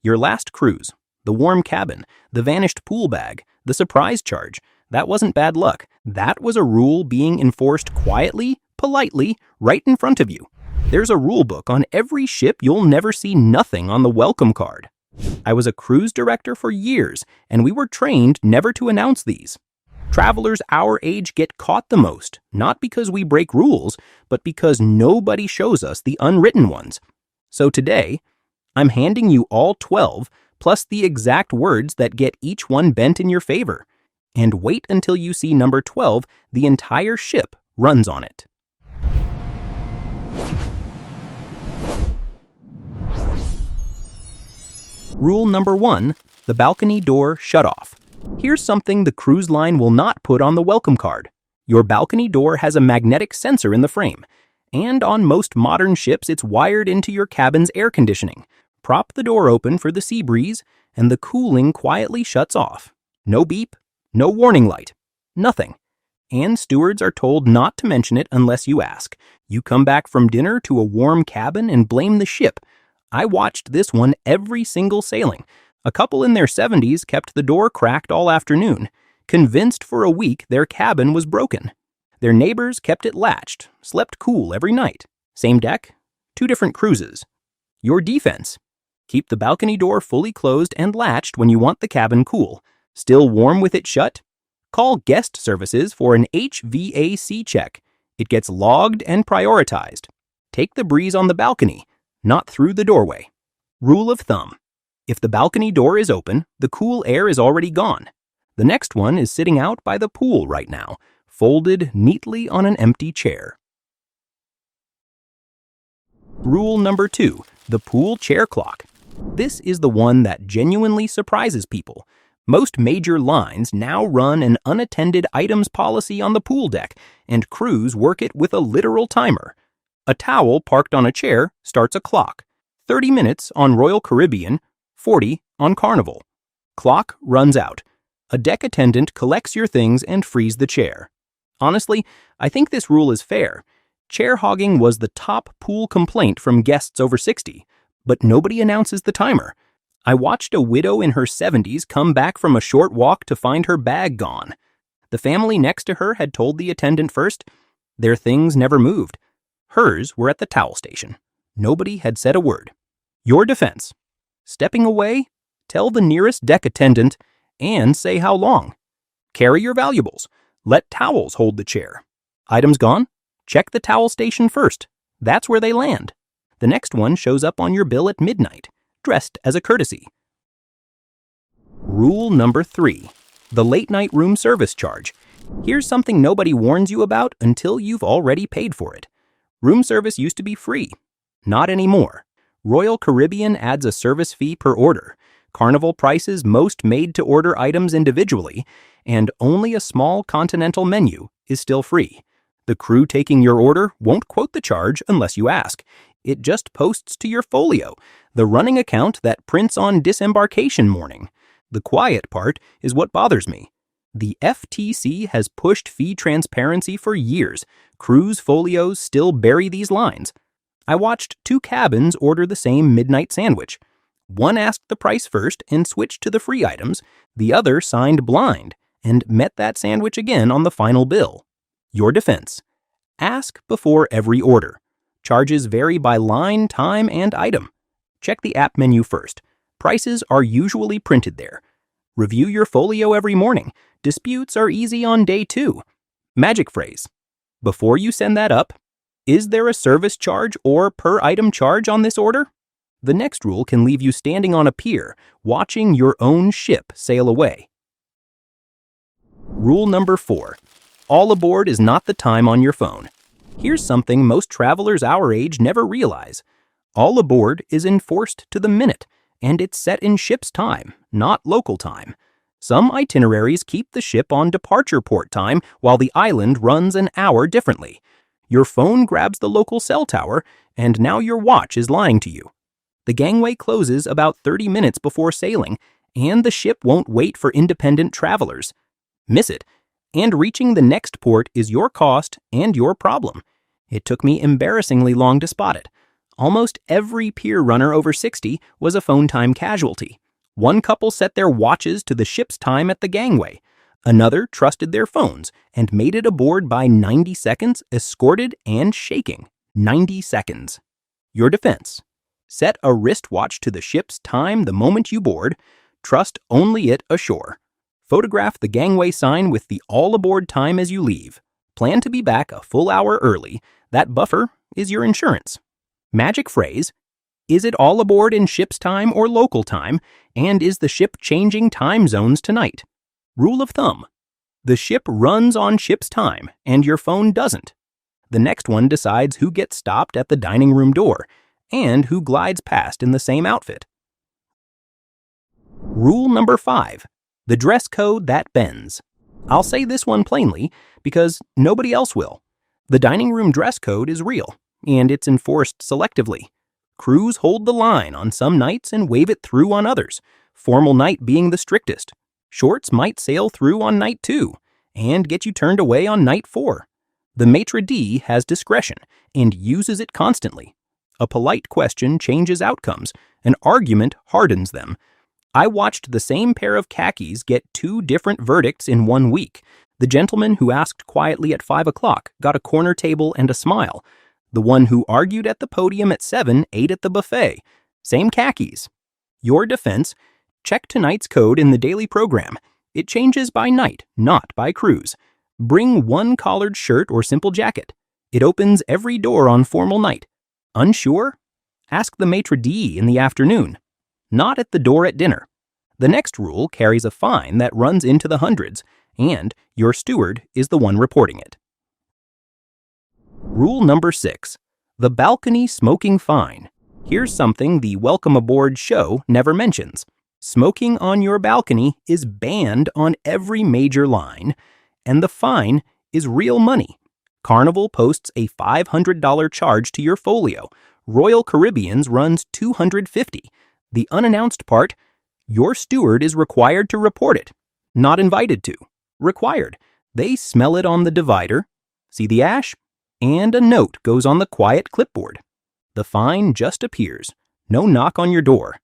Your last cruise, the warm cabin, the vanished pool bag, the surprise charge. That wasn't bad luck. That was a rule being enforced quietly, politely, right in front of you. There's a rule book on every ship. You'll never see nothing on the welcome card. I was a cruise director for years, and we were trained never to announce these. Travelers our age get caught the most, not because we break rules, but because nobody shows us the unwritten ones. So today, I'm handing you all 12, plus the exact words that get each one bent in your favor. And wait until you see number 12, the entire ship runs on it. Rule number 1, the balcony door shutoff. Here's something the cruise line will not put on the welcome card. Your balcony door has a magnetic sensor in the frame, and on most modern ships it's wired into your cabin's air conditioning. Prop the door open for the sea breeze, and the cooling quietly shuts off. No beep, no warning light, nothing. And stewards are told not to mention it unless you ask. You come back from dinner to a warm cabin and blame the ship. I watched this one every single sailing. A couple in their 70s kept the door cracked all afternoon, convinced for a week their cabin was broken. Their neighbors kept it latched, slept cool every night. Same deck, 2 different cruises. Your defense: keep the balcony door fully closed and latched when you want the cabin cool. Still warm with it shut? Call guest services for an HVAC check. It gets logged and prioritized. Take the breeze on the balcony, not through the doorway. Rule of thumb: if the balcony door is open, the cool air is already gone. The next one is sitting out by the pool right now, folded neatly on an empty chair. Rule number 2, the pool chair clock. This is the one that genuinely surprises people. Most major lines now run an unattended items policy on the pool deck, and crews work it with a literal timer. A towel parked on a chair starts a clock. 30 minutes on Royal Caribbean, 40 on Carnival. Clock runs out. A deck attendant collects your things and frees the chair. Honestly, I think this rule is fair. Chair hogging was the top pool complaint from guests over 60, but nobody announces the timer. I watched a widow in her 70s come back from a short walk to find her bag gone. The family next to her had told the attendant first. Their things never moved. Hers were at the towel station. Nobody had said a word. Your defense: stepping away, tell the nearest deck attendant, and say how long. Carry your valuables. Let towels hold the chair. Items gone? Check the towel station first. That's where they land. The next one shows up on your bill at midnight, dressed as a courtesy. Rule number 3, the late night room service charge. Here's something nobody warns you about until you've already paid for it. Room service used to be free. Not anymore. Royal Caribbean adds a service fee per order. Carnival prices most made-to-order items individually, and only a small continental menu is still free. The crew taking your order won't quote the charge unless you ask. It just posts to your folio, the running account that prints on disembarkation morning. The quiet part is what bothers me. The FTC has pushed fee transparency for years. Cruise folios still bury these lines. I watched 2 cabins order the same midnight sandwich. One asked the price first and switched to the free items. The other signed blind and met that sandwich again on the final bill. Your defense: ask before every order. Charges vary by line, time, and item. Check the app menu first. Prices are usually printed there. Review your folio every morning. Disputes are easy on day 2. Magic phrase: before you send that up, is there a service charge or per item charge on this order? The next rule can leave you standing on a pier, watching your own ship sail away. Rule number 4, all aboard is not the time on your phone. Here's something most travelers our age never realize. All aboard is enforced to the minute, and it's set in ship's time, not local time. Some itineraries keep the ship on departure port time while the island runs an hour differently. Your phone grabs the local cell tower, and now your watch is lying to you. The gangway closes about 30 minutes before sailing, and the ship won't wait for independent travelers. Miss it, and reaching the next port is your cost and your problem. It took me embarrassingly long to spot it. Almost every pier runner over 60 was a phone time casualty. One couple set their watches to the ship's time at the gangway. Another trusted their phones and made it aboard by 90 seconds, escorted and shaking. 90 seconds. Your defense. Set a wristwatch to the ship's time the moment you board. Trust only it ashore. Photograph the gangway sign with the all-aboard time as you leave. Plan to be back a full hour early. That buffer is your insurance. Magic phrase: is it all aboard in ship's time or local time, and is the ship changing time zones tonight? Rule of thumb: the ship runs on ship's time, and your phone doesn't. The next one decides who gets stopped at the dining room door, and who glides past in the same outfit. Rule number 5. The dress code that bends. I'll say this one plainly, because nobody else will. The dining room dress code is real, and it's enforced selectively. Crews hold the line on some nights and wave it through on others, formal night being the strictest. Shorts might sail through on night 2, and get you turned away on night 4. The maitre d' has discretion, and uses it constantly. A polite question changes outcomes, an argument hardens them. I watched the same pair of khakis get 2 different verdicts in 1 week. The gentleman who asked quietly at 5 o'clock got a corner table and a smile. The one who argued at the podium at 7 ate at the buffet. Same khakis. Your defense: check tonight's code in the daily program. It changes by night, not by cruise. Bring 1 collared shirt or simple jacket. It opens every door on formal night. Unsure? Ask the maitre d' in the afternoon. Not at the door at dinner. The next rule carries a fine that runs into the hundreds, and your steward is the one reporting it. Rule number 6. The balcony smoking fine. Here's something the Welcome Aboard show never mentions. Smoking on your balcony is banned on every major line, and the fine is real money. Carnival posts a $500 charge to your folio. Royal Caribbean's runs $250. The unannounced part: your steward is required to report it. Not invited to. Required. They smell it on the divider, see the ash, and a note goes on the quiet clipboard. The fine just appears. No knock on your door.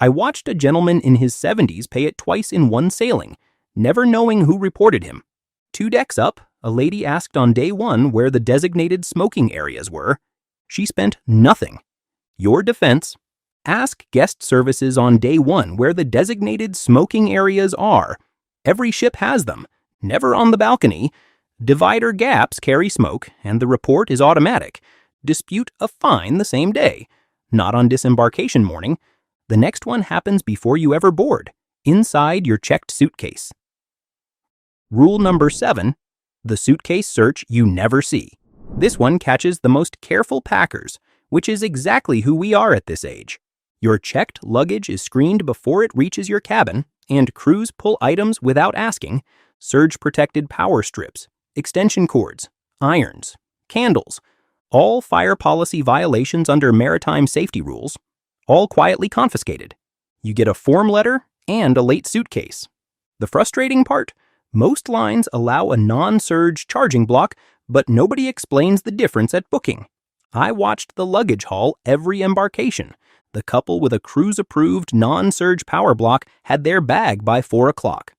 I watched a gentleman in his 70s pay it twice in 1 sailing, never knowing who reported him. 2 decks up, a lady asked on day 1 where the designated smoking areas were. She spent nothing. Your defense: ask guest services on day 1 where the designated smoking areas are. Every ship has them, never on the balcony. Divider gaps carry smoke, and the report is automatic. Dispute a fine the same day. Not on disembarkation morning. The next one happens before you ever board, inside your checked suitcase. Rule number 7. The suitcase search you never see. This one catches the most careful packers, which is exactly who we are at this age. Your checked luggage is screened before it reaches your cabin, and crews pull items without asking: surge-protected power strips, extension cords, irons, candles, all fire policy violations under maritime safety rules, all quietly confiscated. You get a form letter and a late suitcase. The frustrating part: most lines allow a non-surge charging block, but nobody explains the difference at booking. I watched the luggage haul every embarkation. The couple with a cruise-approved non-surge power block had their bag by 4 o'clock.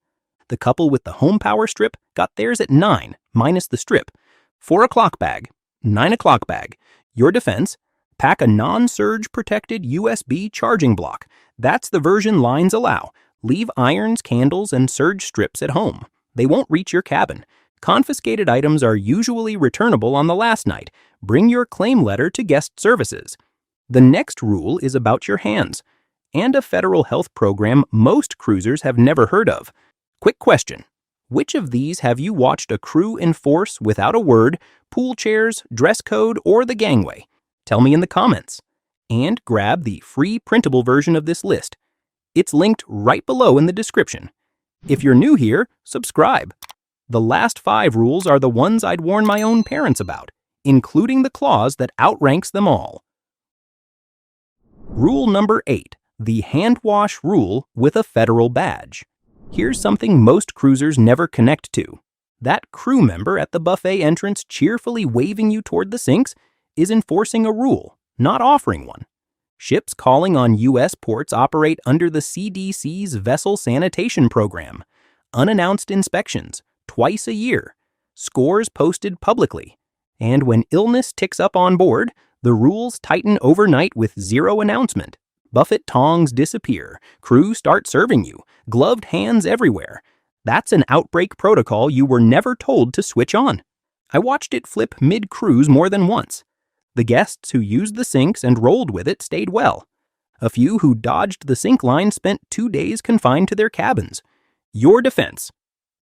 The couple with the home power strip got theirs at 9, minus the strip. 4 o'clock bag, 9 o'clock bag. Your defense: pack a non-surge protected USB charging block. That's the version lines allow. Leave irons, candles, and surge strips at home. They won't reach your cabin. Confiscated items are usually returnable on the last night. Bring your claim letter to guest services. The next rule is about your hands, and a federal health program most cruisers have never heard of. Quick question: which of these have you watched a crew enforce without a word? Pool chairs, dress code, or the gangway? Tell me in the comments. And grab the free printable version of this list. It's linked right below in the description. If you're new here, subscribe. The last 5 rules are the ones I'd warn my own parents about, including the clause that outranks them all. Rule number 8. The handwash rule with a federal badge. Here's something most cruisers never connect to. That crew member at the buffet entrance cheerfully waving you toward the sinks is enforcing a rule, not offering one. Ships calling on U.S. ports operate under the CDC's Vessel Sanitation Program. Unannounced inspections, twice a year. Scores posted publicly. And when illness ticks up on board, the rules tighten overnight with zero announcement. Buffet tongs disappear. Crew start serving you. Gloved hands everywhere. That's an outbreak protocol you were never told to switch on. I watched it flip mid-cruise more than once. The guests who used the sinks and rolled with it stayed well. A few who dodged the sink line spent 2 days confined to their cabins. Your defense.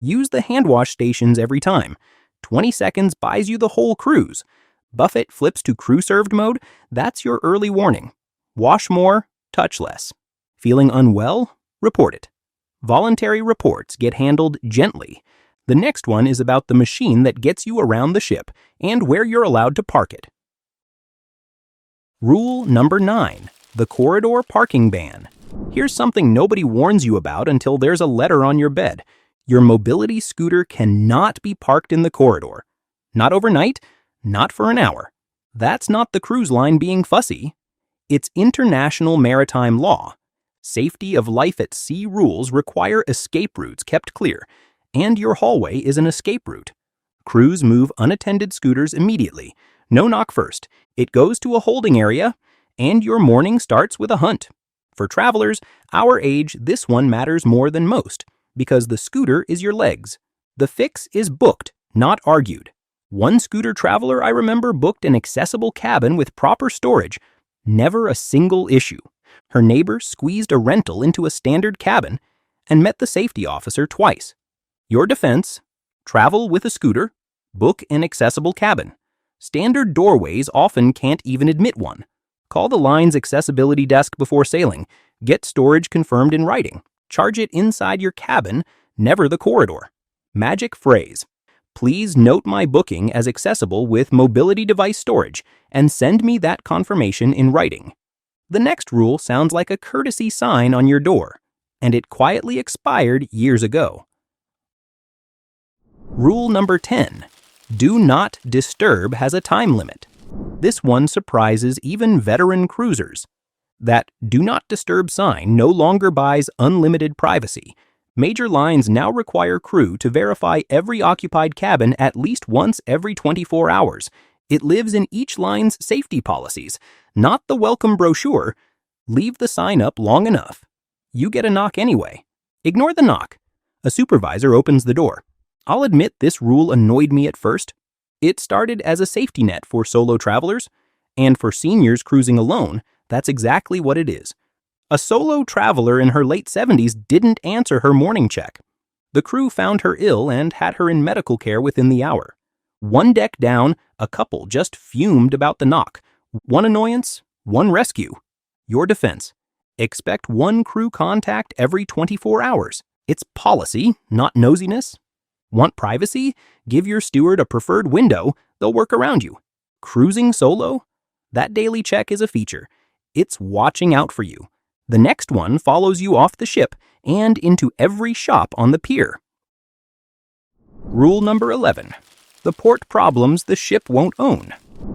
Use the handwash stations every time. 20 seconds buys you the whole cruise. Buffet flips to crew-served mode, that's your early warning. Wash more, touch less. Feeling unwell? Report it. Voluntary reports get handled gently. The next one is about the machine that gets you around the ship and where you're allowed to park it. Rule number 9, the corridor parking ban. Here's something nobody warns you about until there's a letter on your bed. Your mobility scooter cannot be parked in the corridor. Not overnight, not for an hour. That's not the cruise line being fussy. It's international maritime law. Safety of life at sea rules require escape routes kept clear, and your hallway is an escape route. Crews move unattended scooters immediately. No knock first. It goes to a holding area, and your morning starts with a hunt. For travelers our age, this one matters more than most, because the scooter is your legs. The fix is booked, not argued. One scooter traveler I remember booked an accessible cabin with proper storage. Never a single issue. Her neighbor squeezed a rental into a standard cabin and met the safety officer twice. Your defense: travel with a scooter, book an accessible cabin. Standard doorways often can't even admit one. Call the line's accessibility desk before sailing. Get storage confirmed in writing. Charge it inside your cabin, never the corridor. Magic phrase: please note my booking as accessible with mobility device storage and send me that confirmation in writing. The next rule sounds like a courtesy sign on your door, and it quietly expired years ago. Rule number 10. Do not disturb has a time limit. This one surprises even veteran cruisers. That do not disturb sign no longer buys unlimited privacy. Major lines now require crew to verify every occupied cabin at least once every 24 hours. It lives in each line's safety policies, not the welcome brochure. Leave the sign up long enough. You get a knock anyway. Ignore the knock. A supervisor opens the door. I'll admit this rule annoyed me at first. It started as a safety net for solo travelers, and for seniors cruising alone, that's exactly what it is. A solo traveler in her late 70s didn't answer her morning check. The crew found her ill and had her in medical care within the hour. One deck down, a couple just fumed about the knock. One annoyance, one rescue. Your defense: expect one crew contact every 24 hours. It's policy, not nosiness. Want privacy? Give your steward a preferred window, they'll work around you. Cruising solo? That daily check is a feature. It's watching out for you. The next one follows you off the ship and into every shop on the pier. Rule number 11. The port problems the ship won't own.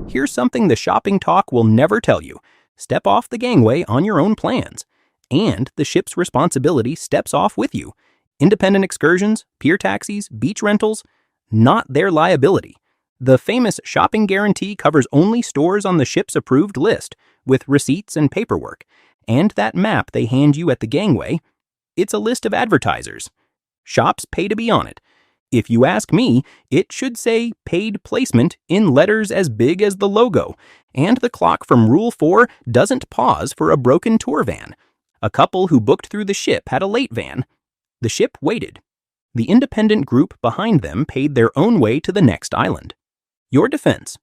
Here's something the shopping talk will never tell you. Step off the gangway on your own plans. And the ship's responsibility steps off with you. Independent excursions, pier taxis, beach rentals, not their liability. The famous shopping guarantee covers only stores on the ship's approved list, with receipts and paperwork. And that map they hand you at the gangway, it's a list of advertisers. Shops pay to be on it. If you ask me, it should say paid placement in letters as big as the logo, and the clock from Rule 4 doesn't pause for a broken tour van. A couple who booked through the ship had a late van. The ship waited. The independent group behind them paid their own way to the next island. Your defense: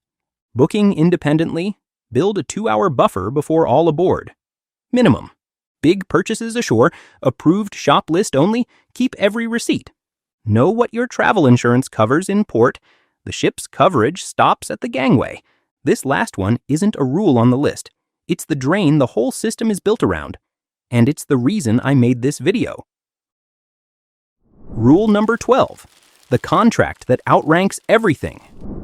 booking independently, build a 2-hour buffer before all aboard. Minimum: big purchases ashore, approved shop list only, keep every receipt. Know what your travel insurance covers in port. The ship's coverage stops at the gangway. This last one isn't a rule on the list. It's the drain the whole system is built around. And it's the reason I made this video. Rule number 12. The contract that outranks everything.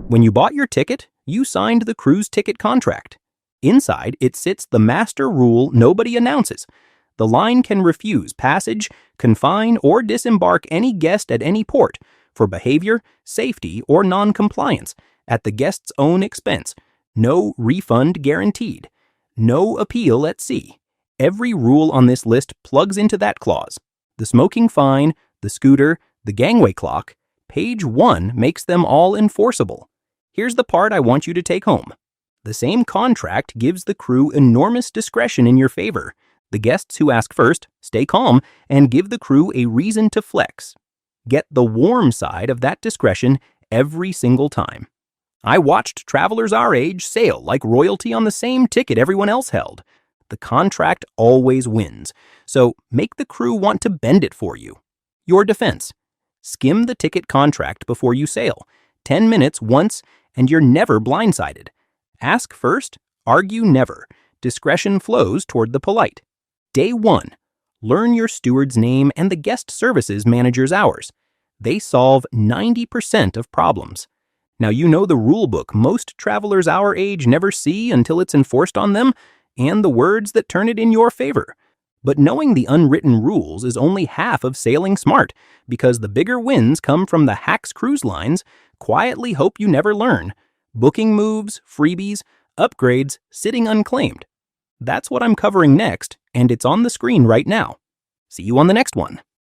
When you bought your ticket, you signed the cruise ticket contract. Inside, it sits the master rule nobody announces. The line can refuse passage, confine, or disembark any guest at any port for behavior, safety, or non-compliance at the guest's own expense. No refund guaranteed. No appeal at sea. Every rule on this list plugs into that clause. The smoking fine, the scooter, the gangway clock. Page 1 makes them all enforceable. Here's the part I want you to take home. The same contract gives the crew enormous discretion in your favor. The guests who ask first, stay calm, and give the crew a reason to flex. Get the warm side of that discretion every single time. I watched travelers our age sail like royalty on the same ticket everyone else held. The contract always wins, so make the crew want to bend it for you. Your defense. Skim the ticket contract before you sail. 10 minutes once, and you're never blindsided. Ask first, argue never. Discretion flows toward the polite. Day 1. Learn your steward's name and the guest services manager's hours. They solve 90% of problems. Now you know the rulebook most travelers our age never see until it's enforced on them, and the words that turn it in your favor. But knowing the unwritten rules is only half of sailing smart, because the bigger wins come from the hacks cruise lines quietly hope you never learn. Booking moves, freebies, upgrades, sitting unclaimed. That's what I'm covering next, and it's on the screen right now. See you on the next one.